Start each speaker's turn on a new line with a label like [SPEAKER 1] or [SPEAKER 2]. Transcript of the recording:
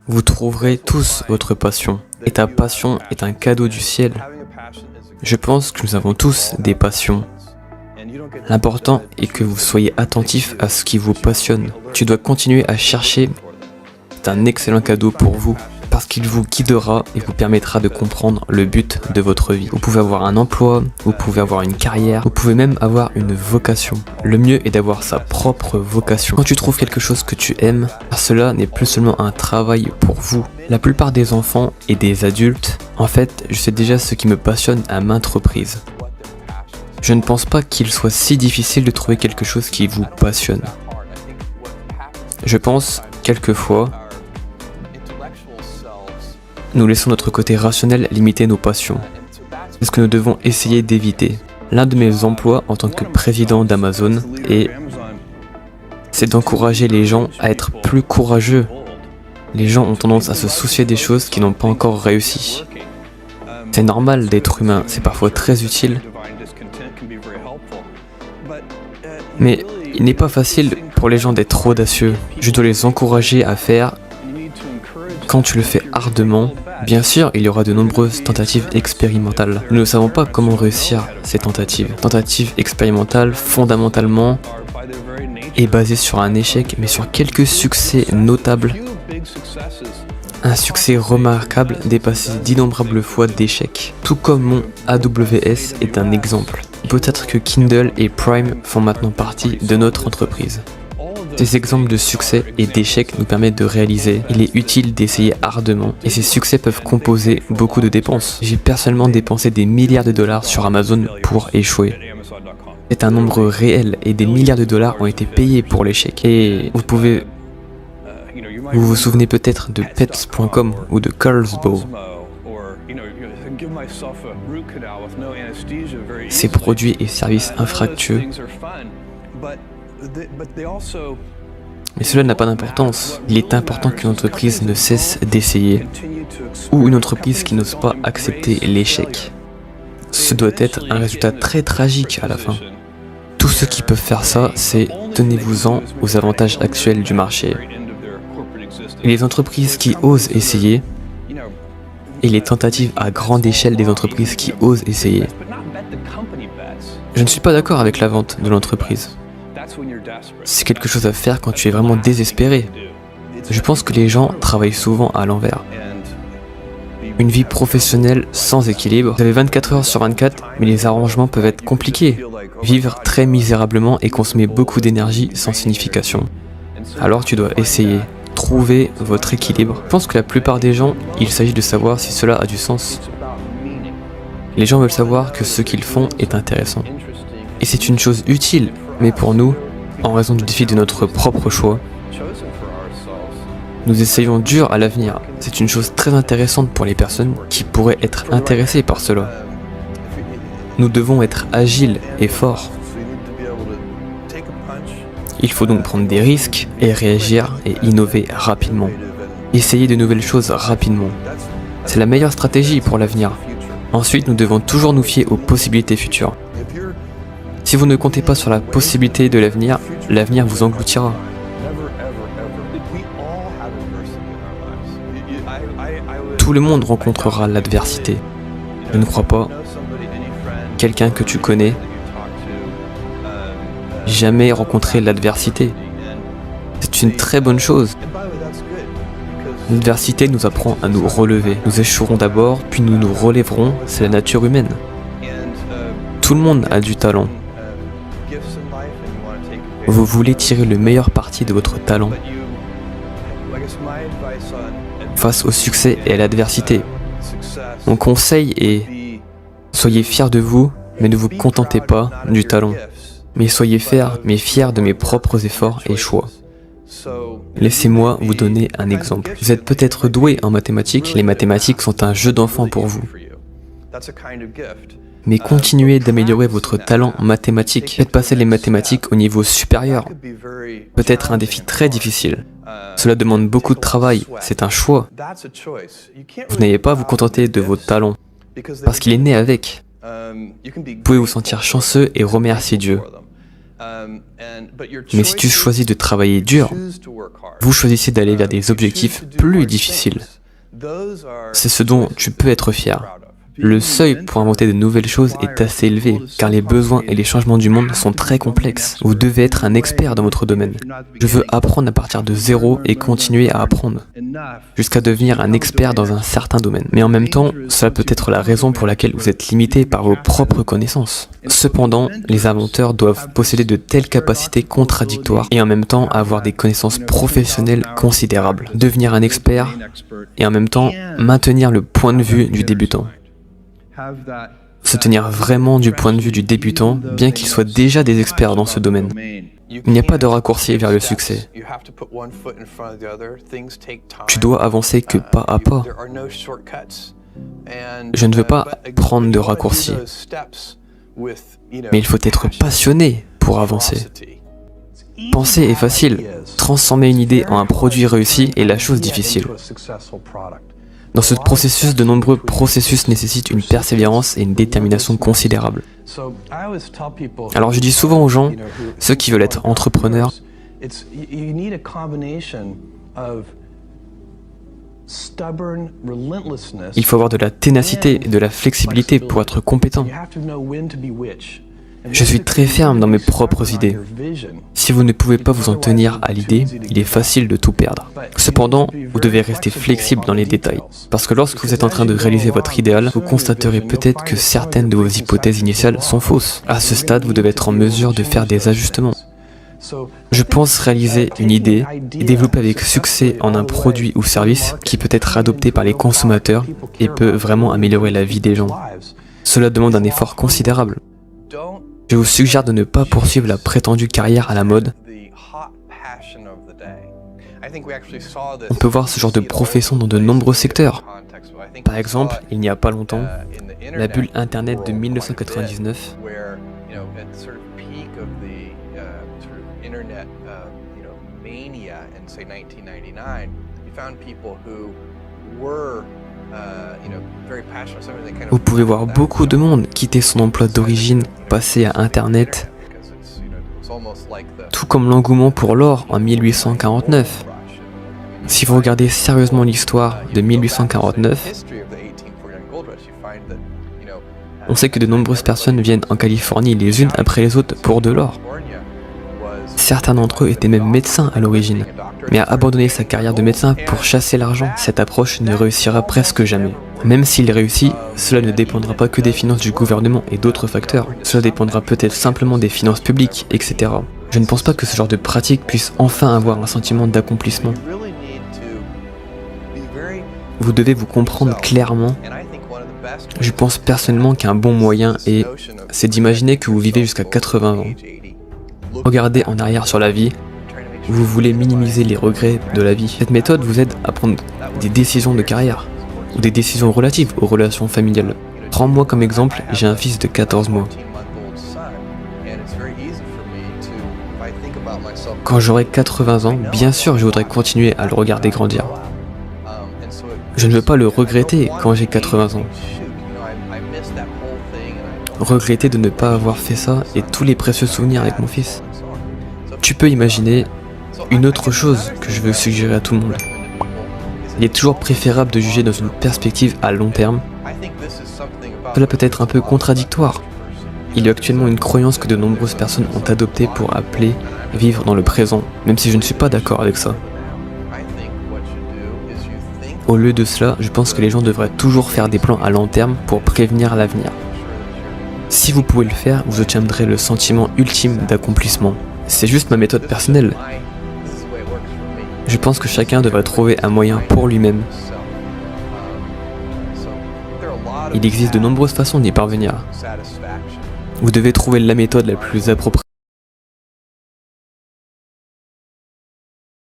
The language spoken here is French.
[SPEAKER 1] Vous trouverez tous votre passion. Et ta passion est un cadeau du ciel. Je pense que nous avons tous des passions. L'important est que vous soyez attentif à ce qui vous passionne. Tu dois continuer à chercher. C'est un excellent cadeau pour vous, parce qu'il vous guidera et vous permettra de comprendre le but de votre vie. Vous pouvez avoir un emploi, vous pouvez avoir une carrière, vous pouvez même avoir une vocation. Le mieux est d'avoir sa propre vocation. Quand tu trouves quelque chose que tu aimes, cela n'est plus seulement un travail pour vous. La plupart des enfants et des adultes, en fait, je sais déjà ce qui me passionne à maintes reprises. Je ne pense pas qu'il soit si difficile de trouver quelque chose qui vous passionne. Je pense, quelquefois, nous laissons notre côté rationnel limiter nos passions. C'est ce que nous devons essayer d'éviter. L'un de mes emplois en tant que président d'Amazon c'est d'encourager les gens à être plus courageux. Les gens ont tendance à se soucier des choses qui n'ont pas encore réussi. C'est normal d'être humain, c'est parfois très utile. Mais il n'est pas facile pour les gens d'être audacieux. Je dois les encourager à faire. Quand tu le fais ardemment, bien sûr, il y aura de nombreuses tentatives expérimentales. Nous ne savons pas comment réussir ces tentatives. Tentatives expérimentales, fondamentalement, est basée sur un échec, mais sur quelques succès notables. Un succès remarquable dépassé d'innombrables fois d'échecs. Tout comme mon AWS est un exemple. Peut-être que Kindle et Prime font maintenant partie de notre entreprise. Ces exemples de succès et d'échecs nous permettent de réaliser qu'il est utile d'essayer ardemment et ces succès peuvent composer beaucoup de dépenses. J'ai personnellement dépensé des milliards de dollars sur Amazon pour échouer. C'est un nombre réel et des milliards de dollars ont été payés pour l'échec. Et vous vous souvenez peut-être de Pets.com ou de Carlsbad. Ces produits et services infructueux. Mais cela n'a pas d'importance. Il est important qu'une entreprise ne cesse d'essayer, ou une entreprise qui n'ose pas accepter l'échec. Ce doit être un résultat très tragique à la fin. Tous ceux qui peuvent faire ça, c'est tenez-vous-en aux avantages actuels du marché. Et les entreprises qui osent essayer, et les tentatives à grande échelle des entreprises qui osent essayer. Je ne suis pas d'accord avec la vente de l'entreprise. C'est quelque chose à faire quand tu es vraiment désespéré. Je pense que les gens travaillent souvent à l'envers. Une vie professionnelle sans équilibre, vous avez 24 heures sur 24, mais les arrangements peuvent être compliqués. Vivre très misérablement et consommer beaucoup d'énergie sans signification. Alors tu dois essayer, trouver votre équilibre. Je pense que la plupart des gens, il s'agit de savoir si cela a du sens. Les gens veulent savoir que ce qu'ils font est intéressant. Et c'est une chose utile, mais pour nous, en raison du défi de notre propre choix, nous essayons dur à l'avenir. C'est une chose très intéressante pour les personnes qui pourraient être intéressées par cela. Nous devons être agiles et forts. Il faut donc prendre des risques et réagir et innover rapidement. Essayer de nouvelles choses rapidement. C'est la meilleure stratégie pour l'avenir. Ensuite, nous devons toujours nous fier aux possibilités futures. Si vous ne comptez pas sur la possibilité de l'avenir, l'avenir vous engloutira. Tout le monde rencontrera l'adversité. Je ne crois pas. Quelqu'un que tu connais jamais rencontré l'adversité. C'est une très bonne chose. L'adversité nous apprend à nous relever. Nous échouerons d'abord, puis nous nous relèverons. C'est la nature humaine. Tout le monde a du talent. Vous voulez tirer le meilleur parti de votre talent face au succès et à l'adversité. Mon conseil est soyez fiers de vous, mais ne vous contentez pas du talent. Mais soyez fiers de mes propres efforts et choix. Laissez-moi vous donner un exemple. Vous êtes peut-être doué en mathématiques, les mathématiques sont un jeu d'enfant pour vous. Mais continuez d'améliorer votre talent mathématique. Faites passer les mathématiques au niveau supérieur. Peut-être un défi très difficile. Cela demande beaucoup de travail, c'est un choix. Vous n'allez pas vous contenter de votre talent, parce qu'il est né avec. Vous pouvez vous sentir chanceux et remercier Dieu. Mais si tu choisis de travailler dur, vous choisissez d'aller vers des objectifs plus difficiles. C'est ce dont tu peux être fier. Le seuil pour inventer de nouvelles choses est assez élevé, car les besoins et les changements du monde sont très complexes. Vous devez être un expert dans votre domaine. Je veux apprendre à partir de zéro et continuer à apprendre, jusqu'à devenir un expert dans un certain domaine. Mais en même temps, cela peut être la raison pour laquelle vous êtes limité par vos propres connaissances. Cependant, les inventeurs doivent posséder de telles capacités contradictoires et en même temps avoir des connaissances professionnelles considérables. Devenir un expert et en même temps maintenir le point de vue du débutant. Se tenir vraiment du point de vue du débutant, bien qu'ils soient déjà des experts dans ce domaine. Il n'y a pas de raccourci vers le succès. Tu dois avancer que pas à pas. Je ne veux pas prendre de raccourcis, mais il faut être passionné pour avancer. Penser est facile, transformer une idée en un produit réussi est la chose difficile. Dans ce processus, de nombreux processus nécessitent une persévérance et une détermination considérables. Alors je dis souvent aux gens, ceux qui veulent être entrepreneurs, il faut avoir de la ténacité et de la flexibilité pour être compétent. Je suis très ferme dans mes propres idées. Si vous ne pouvez pas vous en tenir à l'idée, il est facile de tout perdre. Cependant, vous devez rester flexible dans les détails. Parce que lorsque vous êtes en train de réaliser votre idéal, vous constaterez peut-être que certaines de vos hypothèses initiales sont fausses. À ce stade, vous devez être en mesure de faire des ajustements. Je pense réaliser une idée et développer avec succès en un produit ou service qui peut être adopté par les consommateurs et peut vraiment améliorer la vie des gens. Cela demande un effort considérable. Je vous suggère de ne pas poursuivre la prétendue carrière à la mode. On peut voir ce genre de profession dans de nombreux secteurs. Par exemple, il n'y a pas longtemps, la bulle Internet de 1999 vous pouvez voir beaucoup de monde quitter son emploi d'origine, passer à Internet, tout comme l'engouement pour l'or en 1849. Si vous regardez sérieusement l'histoire de 1849, on sait que de nombreuses personnes viennent en Californie les unes après les autres pour de l'or. Certains d'entre eux étaient même médecins à l'origine, mais à abandonner sa carrière de médecin pour chasser l'argent, cette approche ne réussira presque jamais. Même s'il réussit, cela ne dépendra pas que des finances du gouvernement et d'autres facteurs. Cela dépendra peut-être simplement des finances publiques, etc. Je ne pense pas que ce genre de pratique puisse enfin avoir un sentiment d'accomplissement. Vous devez vous comprendre clairement. Je pense personnellement qu'un bon moyen c'est d'imaginer que vous vivez jusqu'à 80 ans. Regardez en arrière sur la vie. Vous voulez minimiser les regrets de la vie. Cette méthode vous aide à prendre des décisions de carrière ou des décisions relatives aux relations familiales. Prends-moi comme exemple, j'ai un fils de 14 mois. Quand j'aurai 80 ans, bien sûr je voudrais continuer à le regarder grandir. Je ne veux pas le regretter quand j'ai 80 ans. Regretter de ne pas avoir fait ça et tous les précieux souvenirs avec mon fils. Tu peux imaginer une autre chose que je veux suggérer à tout le monde. Il est toujours préférable de juger dans une perspective à long terme. Cela peut être un peu contradictoire. Il y a actuellement une croyance que de nombreuses personnes ont adoptée pour appeler vivre dans le présent, même si je ne suis pas d'accord avec ça. Au lieu de cela, je pense que les gens devraient toujours faire des plans à long terme pour prévenir l'avenir. Si vous pouvez le faire, vous obtiendrez le sentiment ultime d'accomplissement. C'est juste ma méthode personnelle. Je pense que chacun devrait trouver un moyen pour lui-même. Il existe de nombreuses façons d'y parvenir. Vous devez trouver la méthode la plus appropriée.